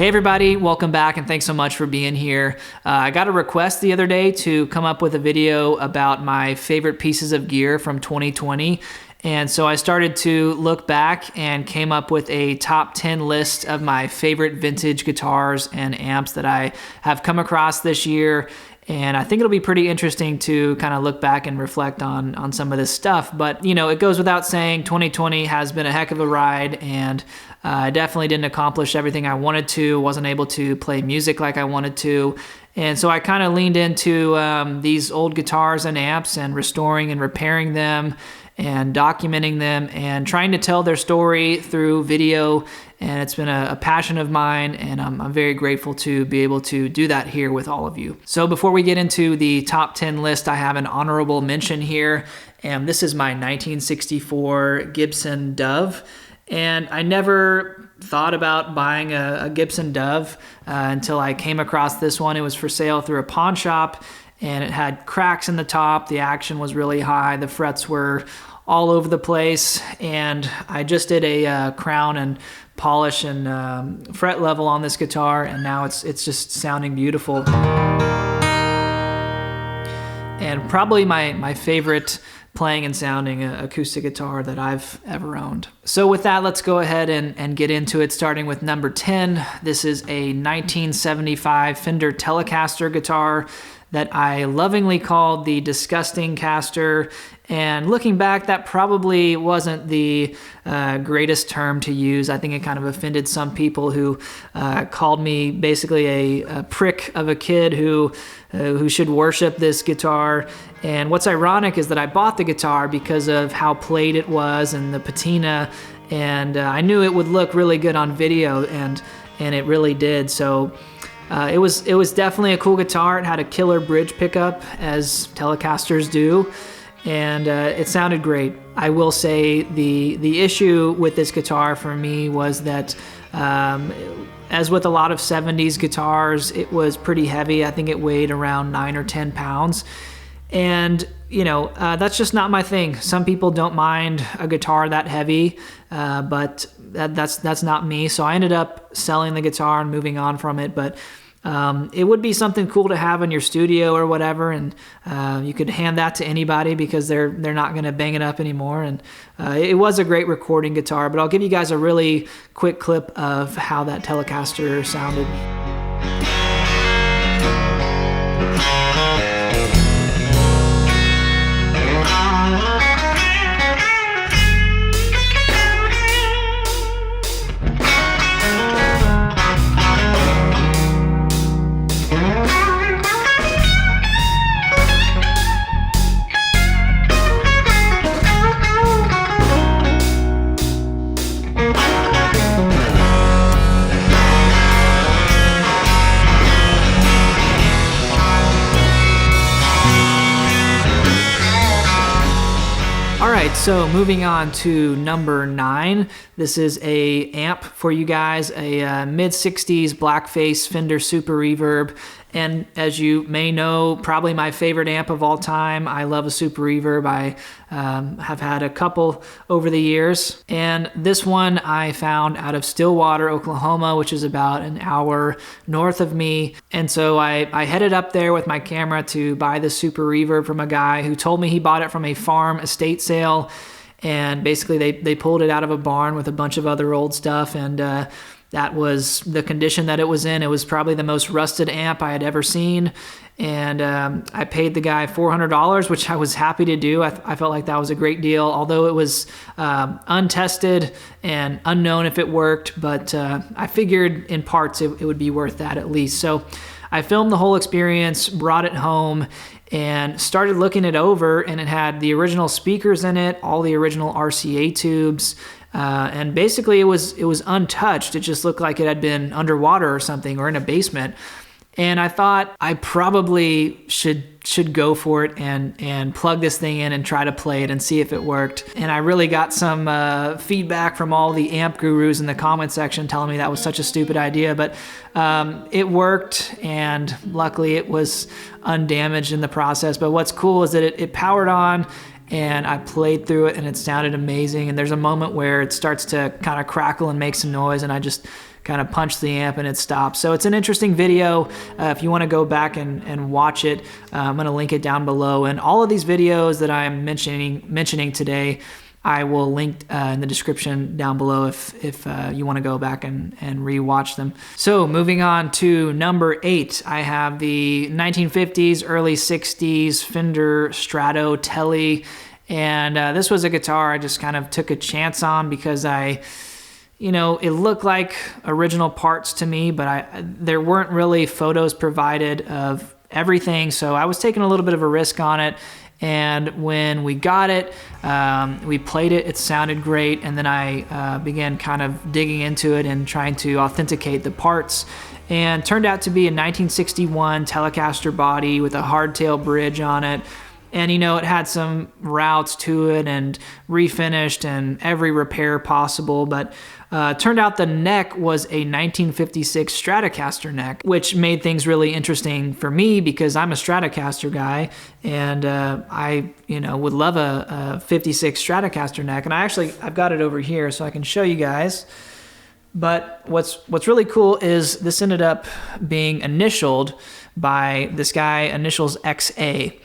everybody, welcome back and thanks so much for being here. I got a request the other day to come up with a video about my favorite pieces of gear from 2020. And so I started to look back and came up with a top 10 list of my favorite vintage guitars and amps that I have come across this year. And I think it'll be pretty interesting to kind of look back and reflect on some of this stuff. But, you know, it goes without saying, 2020 has been a heck of a ride, and I definitely didn't accomplish everything I wanted to, wasn't able to play music like I wanted to. And so I kind of leaned into these old guitars and amps and restoring and repairing them and documenting them and trying to tell their story through video. And it's been a passion of mine, and I'm very grateful to be able to do that here with all of you. So before we get into the top 10 list, I have an honorable mention here, and this is my 1964 Gibson Dove. And I never thought about buying a Gibson Dove until I came across this one. It was for sale through a pawn shop, and it had cracks in the top. The action was really high. The frets were all over the place, and I just did a crown and polish and fret level on this guitar, and now it's just sounding beautiful. And probably my favorite playing and sounding acoustic guitar that I've ever owned. So with that, let's go ahead and get into it, starting with number 10. This is a 1975 Fender Telecaster guitar that I lovingly called the Disgusting Caster. And looking back, that probably wasn't the greatest term to use. I think it kind of offended some people who called me basically a prick of a kid who should worship this guitar. And what's ironic is that I bought the guitar because of how played it was and the patina, and I knew it would look really good on video, and it really did. So it was definitely a cool guitar. It had a killer bridge pickup, as Telecasters do, and it sounded great. I will say the issue with this guitar for me was that as with a lot of 70s guitars, it was pretty heavy. I think it weighed around 9 or 10 pounds. And, you know, that's just not my thing. Some people don't mind a guitar that heavy, but that's not me. So I ended up selling the guitar and moving on from it. But it would be something cool to have in your studio or whatever, and you could hand that to anybody because they're not going to bang it up anymore. And it was a great recording guitar, but I'll give you guys a really quick clip of how that Telecaster sounded. So moving on to number 9, this is a amp for you guys, a mid-60s Blackface Fender Super Reverb. And as you may know, probably my favorite amp of all time. I love a Super Reverb. I have had a couple over the years. And this one I found out of Stillwater, Oklahoma, which is about an hour north of me. And so I headed up there with my camera to buy the Super Reverb from a guy who told me he bought it from a farm estate sale. And basically they pulled it out of a barn with a bunch of other old stuff, and that was the condition that it was in. It was probably the most rusted amp I had ever seen. And I paid the guy $400, which I was happy to do. I felt like that was a great deal, although it was untested and unknown if it worked. But I figured in parts it would be worth that at least. So I filmed the whole experience, brought it home, and started looking it over, and it had the original speakers in it, all the original RCA tubes, and basically it was untouched. It just looked like it had been underwater or something, or in a basement. And I thought I probably should go for it and plug this thing in and try to play it and see if it worked. And I really got some feedback from all the amp gurus in the comment section telling me that was such a stupid idea, but it worked, and luckily it was undamaged in the process. But what's cool is that it powered on, and I played through it, and it sounded amazing. And there's a moment where it starts to kind of crackle and make some noise, and I just kind of punch the amp and it stops. So it's an interesting video. If you want to go back and watch it, I'm going to link it down below. And all of these videos that I'm mentioning today, I will link in the description down below if you want to go back and re-watch them. So moving on to number 8, I have the 1950s, early 60s Fender Strato Tele. And this was a guitar I just kind of took a chance on because it looked like original parts to me, but there weren't really photos provided of everything. So I was taking a little bit of a risk on it. And when we got it, we played it, it sounded great. And then I began kind of digging into it and trying to authenticate the parts. And turned out to be a 1961 Telecaster body with a hardtail bridge on it. And it had some routes to it and refinished and every repair possible, but turned out the neck was a 1956 Stratocaster neck, which made things really interesting for me because I'm a Stratocaster guy, and I would love a 56 Stratocaster neck. And I've got it over here so I can show you guys. But what's really cool is this ended up being initialed by this guy, initials XA.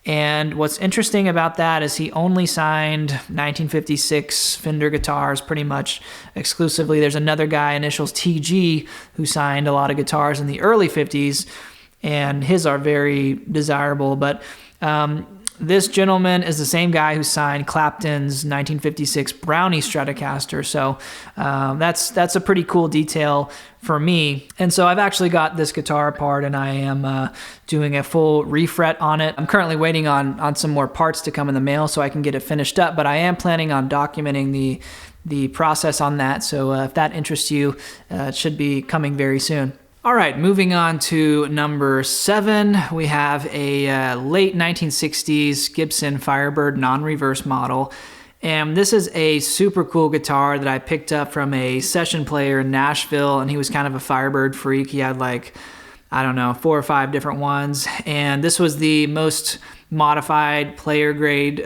And what's interesting about that is he only signed 1956 Fender guitars pretty much exclusively. There's another guy, initials TG, who signed a lot of guitars in the early 50s, and his are very desirable. But this gentleman is the same guy who signed Clapton's 1956 Brownie Stratocaster. So that's a pretty cool detail for me. And so I've actually got this guitar apart, and I am doing a full refret on it. I'm currently waiting on some more parts to come in the mail so I can get it finished up, but I am planning on documenting the process on that. So if that interests you, it should be coming very soon. All right, moving on to number 7, we have a late 1960s Gibson Firebird non-reverse model. And this is a super cool guitar that I picked up from a session player in Nashville, and he was kind of a Firebird freak. He had 4 or 5 different ones. And this was the most modified player grade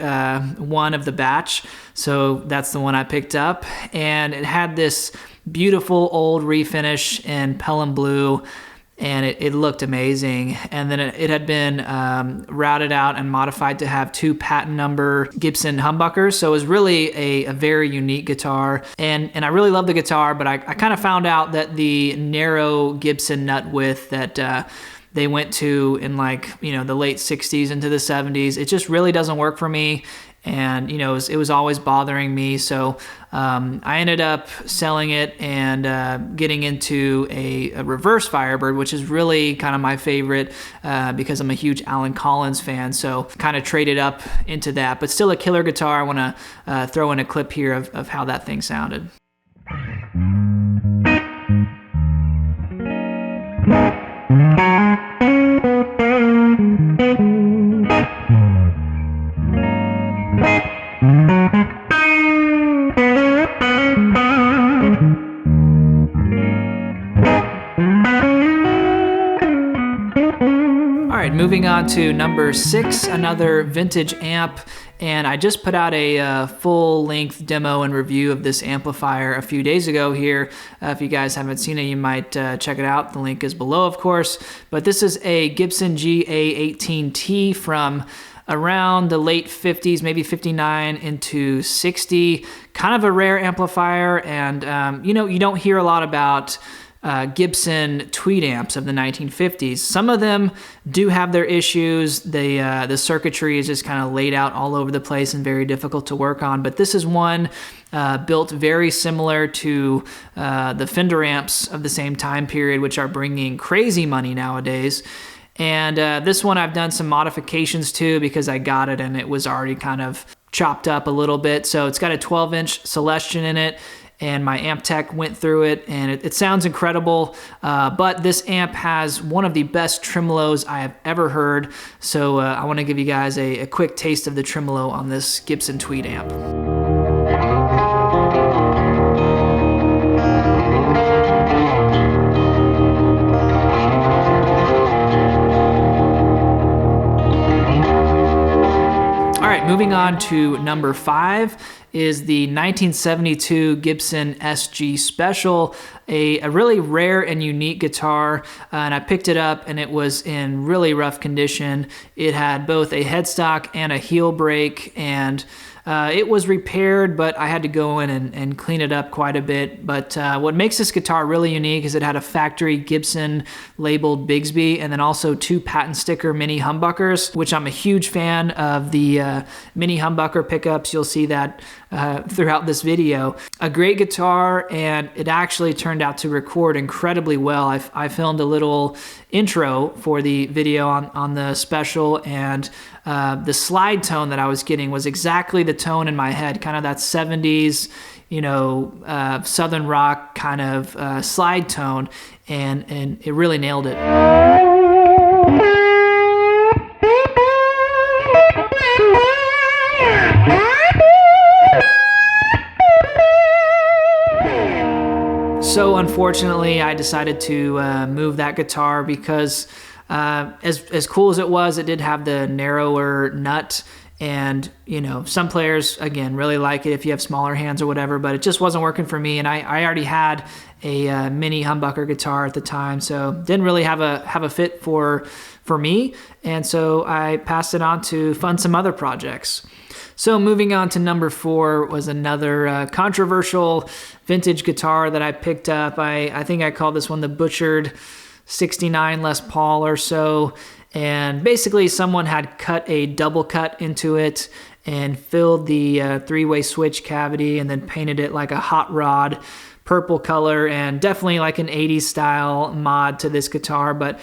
one of the batch. So that's the one I picked up. And it had this beautiful old refinish in Pelham blue, and it looked amazing. And then it had been routed out and modified to have 2 patent number Gibson humbuckers. So it was really a very unique guitar. And I really love the guitar, but I kind of found out that the narrow Gibson nut width that they went to in the late 60s into the 70s, it just really doesn't work for me. And it was always bothering me, so I ended up selling it and getting into a reverse Firebird, which is really kind of my favorite because I'm a huge Alan Collins fan. So kind of traded up into that, but still a killer guitar. I want to throw in a clip here of how that thing sounded. Moving on to number 6, another vintage amp, and I just put out a full-length demo and review of this amplifier a few days ago here. If you guys haven't seen it, you might check it out. The link is below, of course. But this is a Gibson Ga18t from around the late 50s, maybe 59 into 60. Kind of a rare amplifier, and you don't hear a lot about Gibson tweed amps of the 1950s. Some of them do have their issues. The circuitry is just kind of laid out all over the place and very difficult to work on. But this is one built very similar to the Fender amps of the same time period, which are bringing crazy money nowadays. And this one I've done some modifications to because I got it and it was already kind of chopped up a little bit. So it's got a 12-inch Celestion in it, and my amp tech went through it, and it sounds incredible, but this amp has one of the best tremolos I have ever heard, so I want to give you guys a quick taste of the tremolo on this Gibson tweed amp. Moving on to number 5 is the 1972 Gibson Sg Special. a really rare and unique guitar, and I picked it up and it was in really rough condition. It had both a headstock and a heel break, and it was repaired, but I had to go in and clean it up quite a bit. But what makes this guitar really unique is it had a factory Gibson labeled Bigsby, and then also 2 patent sticker mini humbuckers, which I'm a huge fan of the mini humbucker pickups. You'll see that throughout this video. A great guitar, and it actually turned out to record incredibly well. I filmed a little intro for the video on the Special, and the slide tone that I was getting was exactly the tone in my head, kind of that 70s, you know, Southern rock kind of slide tone, and it really nailed it. So unfortunately, I decided to move that guitar because as cool as it was, it did have the narrower nut, and you know, some players again really like it if you have smaller hands or whatever, but it just wasn't working for me, and I already had a mini humbucker guitar at the time, so didn't really have a fit for me, and so I passed it on to fund some other projects. So moving on to number 4 was another controversial vintage guitar that I picked up. I think I called this one the Butchered 69 Les Paul or so, and basically someone had cut a double cut into it and filled the 3-way switch cavity and then painted it like a hot rod purple color, and definitely like an 80s style mod to this guitar. But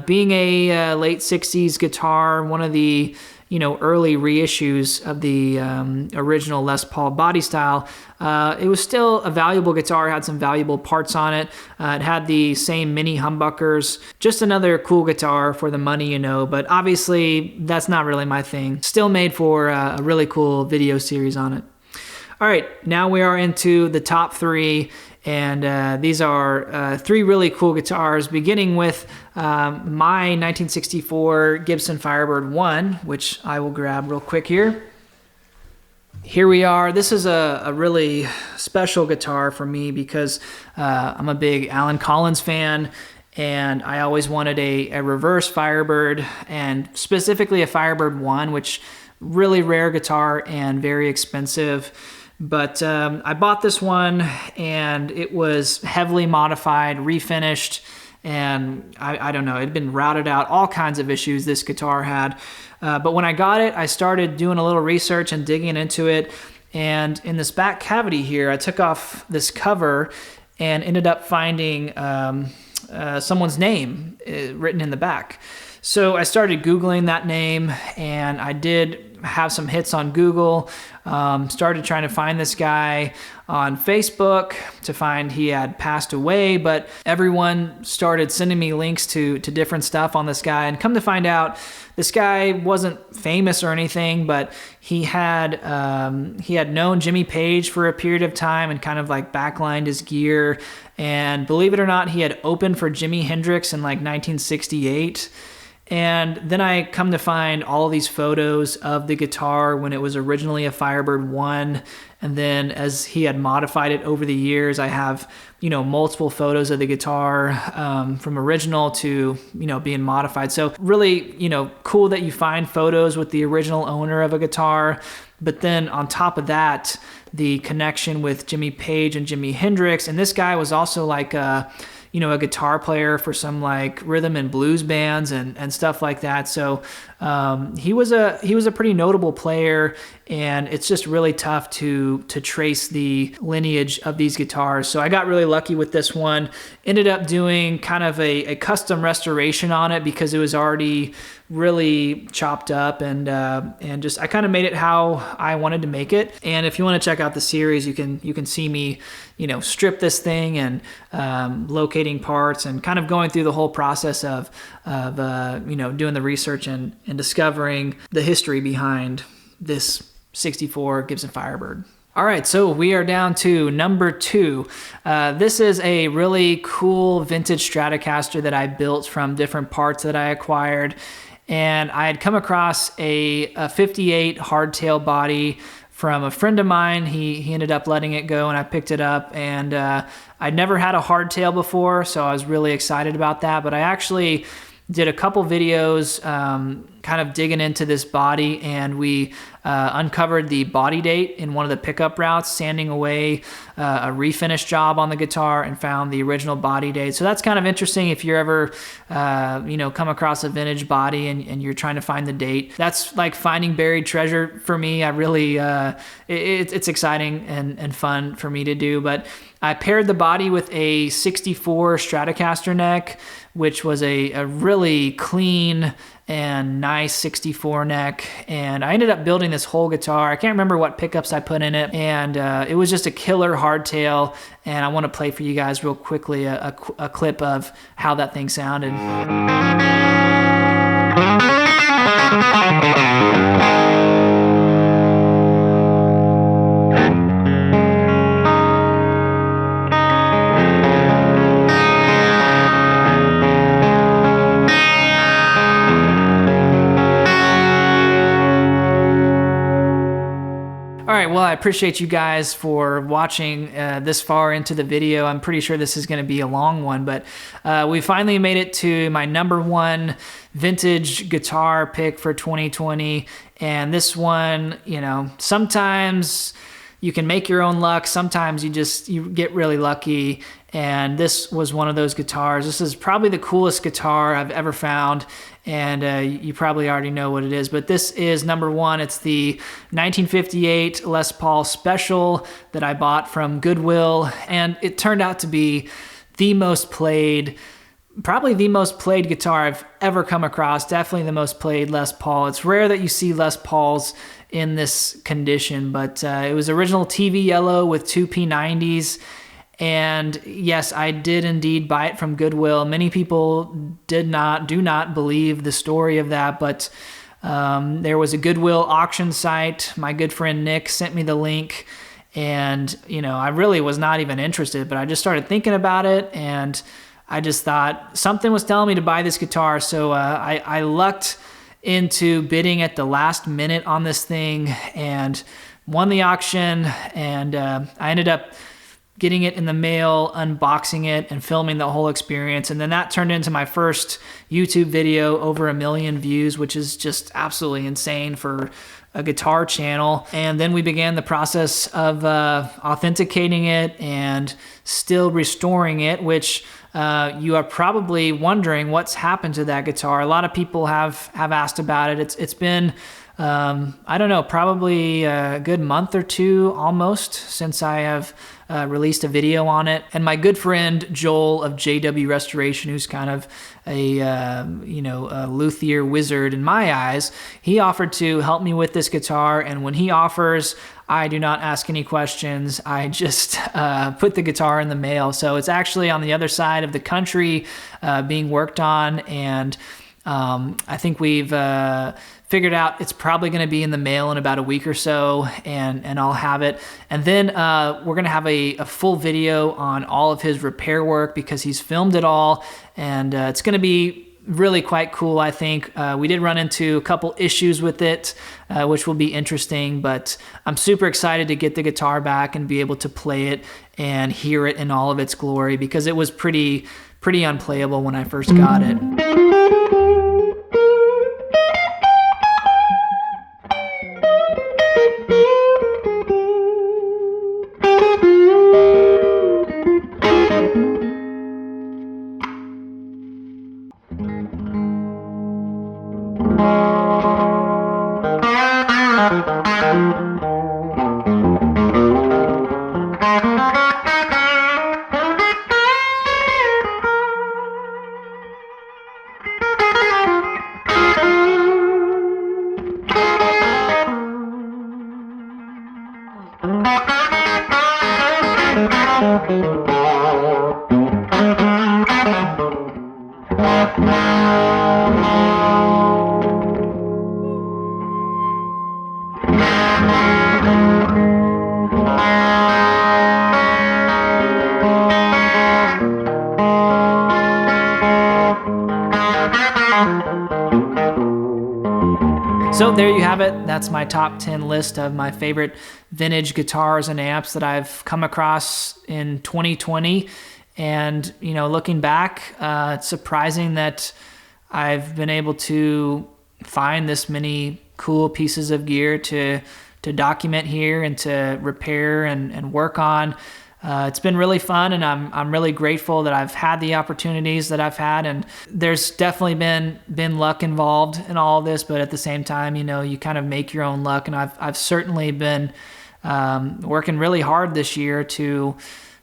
being a late 60s guitar, one of the early reissues of the original Les Paul body style, it was still a valuable guitar. It had some valuable parts on it. It had the same mini humbuckers. Just another cool guitar for the money, but obviously that's not really my thing. Still made for a really cool video series on it. All right, now we are into the top 3. And these are 3 really cool guitars, beginning with my 1964 Gibson Firebird One, which I will grab real quick here. Here we are. This is a really special guitar for me because I'm a big Alan Collins fan, and I always wanted a reverse Firebird, and specifically a Firebird One, which really rare guitar and very expensive. But I bought this one, and it was heavily modified, refinished, and I don't know, it had been routed out, all kinds of issues this guitar had. But when I got it, I started doing a little research and digging into it, and in this back cavity here, I took off this cover and ended up finding someone's name written in the back. So I started Googling that name, and I did have some hits on Google. Started trying to find this guy on Facebook to find he had passed away, but everyone started sending me links to different stuff on this guy, and come to find out, this guy wasn't famous or anything, but he had known Jimmy Page for a period of time and kind of like backlined his gear, and believe it or not, he had opened for Jimi Hendrix in like 1968. And then I come to find all these photos of the guitar when it was originally a Firebird One, and then as he had modified it over the years, I have multiple photos of the guitar from original to being modified. So really cool that you find photos with the original owner of a guitar, but then on top of that, the connection with Jimmy Page and Jimi Hendrix. And this guy was also like a guitar player for some like rhythm and blues bands and stuff like that. So he was a pretty notable player, and it's just really tough to trace the lineage of these guitars. So I got really lucky with this one. Ended up doing kind of a custom restoration on it because it was already really chopped up, and just I kind of made it how I wanted to make it. And if you want to check out the series, you can see me strip this thing and locating parts and kind of going through the whole process of doing the research and discovering the history behind this 64 Gibson Firebird. All right, so we are down to number 2. This is a really cool vintage Stratocaster that I built from different parts that I acquired. And I had come across a 58 hardtail body from a friend of mine. He ended up letting it go, and I picked it up, and I'd never had a hardtail before, so I was really excited about that. But I actually did a couple videos kind of digging into this body, and we uncovered the body date in one of the pickup routes, sanding away a refinish job on the guitar, and found the original body date. So that's kind of interesting if you're ever come across a vintage body and you're trying to find the date. That's like finding buried treasure for me. I really it's exciting and fun for me to do. But I paired the body with a 64 Stratocaster neck, which was a really clean and nice 64 neck, and I ended up building this whole guitar. I can't remember what pickups I put in it, and it was just a killer hardtail, and I want to play for you guys real quickly a clip of how that thing sounded. All right, well, I appreciate you guys for watching this far into the video. I'm pretty sure this is going to be a long one, but we finally made it to my number 1 vintage guitar pick for 2020. And this one, sometimes you can make your own luck. Sometimes you get really lucky. And this was one of those guitars. This is probably the coolest guitar I've ever found, and you probably already know what it is, but this is number 1. It's the 1958 Les Paul Special that I bought from Goodwill, and it turned out to be probably the most played guitar I've ever come across. Definitely the most played Les Paul. It's rare that you see Les Pauls in this condition, but it was original TV yellow with 2 P90s. And yes, I did indeed buy it from Goodwill. Many people do not believe the story of that, but there was a Goodwill auction site. My good friend Nick sent me the link, and I really was not even interested, but I just started thinking about it, and I just thought something was telling me to buy this guitar. So I lucked into bidding at the last minute on this thing and won the auction, and I ended up getting it in the mail, unboxing it, and filming the whole experience. And then that turned into my first YouTube video, over 1 million views, which is just absolutely insane for a guitar channel. And then we began the process of authenticating it and still restoring it, which you are probably wondering what's happened to that guitar. A lot of people have asked about it. It's been I don't know, probably a good month or 2 almost since I have released a video on it. And my good friend Joel of JW Restoration, who's kind of a luthier wizard in my eyes, he offered to help me with this guitar. And when he offers, I do not ask any questions. I just put the guitar in the mail. So it's actually on the other side of the country being worked on, and I think we've figured out it's probably going to be in the mail in about a week or so, and I'll have it. And then we're going to have a full video on all of his repair work, because he's filmed it all, and it's going to be really quite cool, I think. We did run into a couple issues with it, which will be interesting, but I'm super excited to get the guitar back and be able to play it and hear it in all of its glory, because it was pretty unplayable when I first got it. So there you have it. That's my top 10 list of my favorite vintage guitars and amps that I've come across in 2020. And, you know, looking back, it's surprising that I've been able to find this many cool pieces of gear to document here and to repair and work on. It's been really fun, and I'm really grateful that I've had the opportunities that I've had. And there's definitely been luck involved in all of this, but at the same time, you know, you kind of make your own luck. And I've certainly been working really hard this year to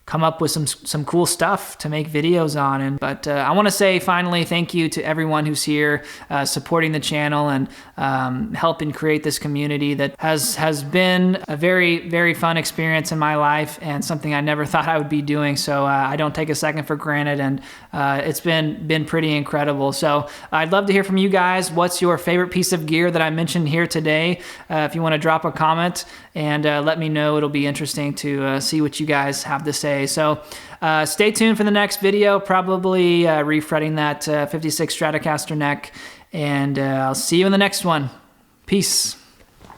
come up with some cool stuff to make videos on. But I want to say finally thank you to everyone who's here supporting the channel and helping create this community that has been a very, very fun experience in my life and something I never thought I would be doing. So I don't take a second for granted, and it's been pretty incredible. So I'd love to hear from you guys. What's your favorite piece of gear that I mentioned here today? If you want to drop a comment and let me know, it'll be interesting to see what you guys have to say. So stay tuned for the next video, probably refretting that 56 Stratocaster neck, and I'll see you in the next one. Peace.